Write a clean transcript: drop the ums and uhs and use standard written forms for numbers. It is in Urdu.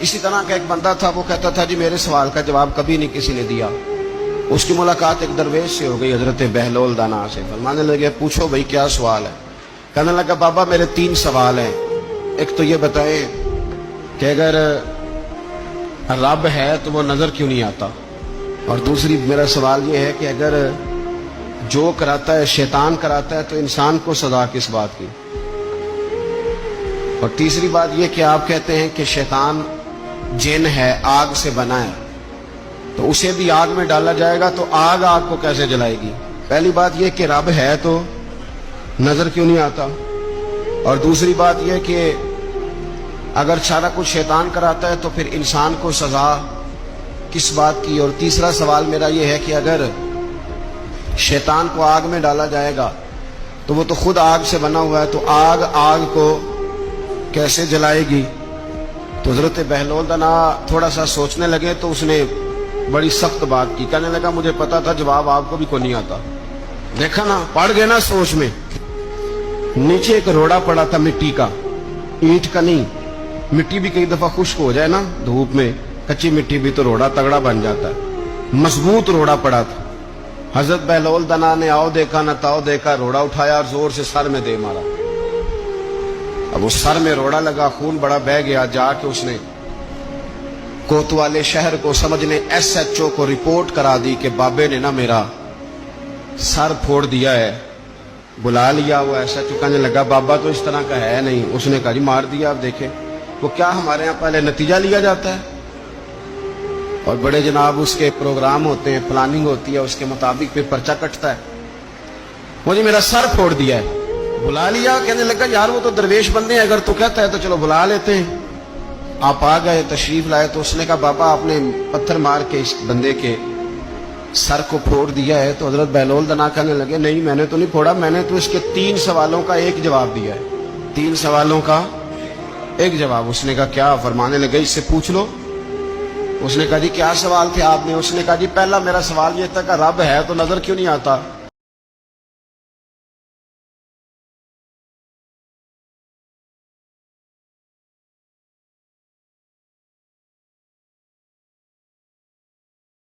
اسی طرح کا ایک بندہ تھا، وہ کہتا تھا جی میرے سوال کا جواب کبھی نہیں کسی نے دیا۔ اس کی ملاقات ایک درویش سے ہو گئی، حضرت بہلول دانا سے۔ فرمانے لگے پوچھو بھائی کیا سوال ہے؟ کہنے لگا بابا میرے 3 سوال ہیں۔ ایک تو یہ بتائیں کہ اگر رب ہے تو وہ نظر کیوں نہیں آتا؟ اور دوسری میرا سوال یہ ہے کہ اگر جو کراتا ہے شیطان کراتا ہے تو انسان کو سزا کس بات کی؟ اور تیسری بات یہ کہ آپ کہتے ہیں کہ شیطان جن ہے، آگ سے بنا ہے، تو اسے بھی آگ میں ڈالا جائے گا تو آگ آپ کو کیسے جلائے گی؟ پہلی بات یہ کہ رب ہے تو نظر کیوں نہیں آتا؟ اور دوسری بات یہ کہ اگر سارا کچھ شیطان کراتا ہے تو پھر انسان کو سزا کس بات کی؟ اور تیسرا سوال میرا یہ ہے کہ اگر شیطان کو آگ میں ڈالا جائے گا تو وہ تو خود آگ سے بنا ہوا ہے، تو آگ کو کیسے جلائے گی؟ تو حضرت بہلول دانا تھوڑا سا سوچنے لگے تو اس نے بڑی سخت بات کی۔ کہنے لگا مجھے پتا تھا جواب آپ کو بھی کوئی نہیں آتا۔ دیکھا نا، پڑ گئے نا سوچ میں۔ نیچے ایک روڑا پڑا تھا مٹی کا، اینٹ کا نہیں۔ مٹی بھی کئی دفعہ خشک ہو جائے نا دھوپ میں، کچی مٹی بھی تو روڑا تگڑا بن جاتا ہے۔ مضبوط روڑا پڑا تھا۔ حضرت بہلول دانا نے آؤ دیکھا نہ تاؤ دیکھا، روڑا اٹھایا اور زور سے سر میں دے مارا۔ اب اس سر میں روڑا لگا، خون بڑا بہہ گیا۔ جا کے اس نے کوتوالے شہر کو سمجھنے SHO کو رپورٹ کرا دی کہ بابے نے نا میرا سر پھوڑ دیا ہے۔ بلا لیا وہ SHO، کہنے لگا بابا تو اس طرح کا ہے نہیں۔ اس نے کہا جی مار دیا۔ آپ دیکھیں وہ کیا ہمارے ہاں پہلے نتیجہ لیا جاتا ہے، اور بڑے جناب اس کے پروگرام ہوتے ہیں، پلاننگ ہوتی ہے، اس کے مطابق پھر پرچہ کٹتا ہے۔ وہ جی میرا سر پھوڑ دیا ہے۔ بلا لیا، کہنے لگا یار وہ تو درویش بندے ہیں، اگر تو کہتا ہے تو چلو بلا لیتے ہیں۔ آپ آ گئے، تشریف لائے، تو اس نے کہا بابا آپ نے پتھر مار کے اس بندے کے سر کو پھوڑ دیا ہے۔ تو حضرت بہلول دانا کہنے لگے نہیں میں نے تو نہیں پھوڑا، میں نے تو اس کے 3 سوالوں کا ایک جواب دیا ہے۔ 3 سوالوں کا ایک جواب۔ اس نے کہا کیا؟ فرمانے لگے اس سے پوچھ لو۔ اس نے کہا جی کیا سوال تھے آپ نے؟ اس نے کہا جی پہلا میرا سوال یہ تھا کہ رب ہے تو نظر کیوں نہیں آتا؟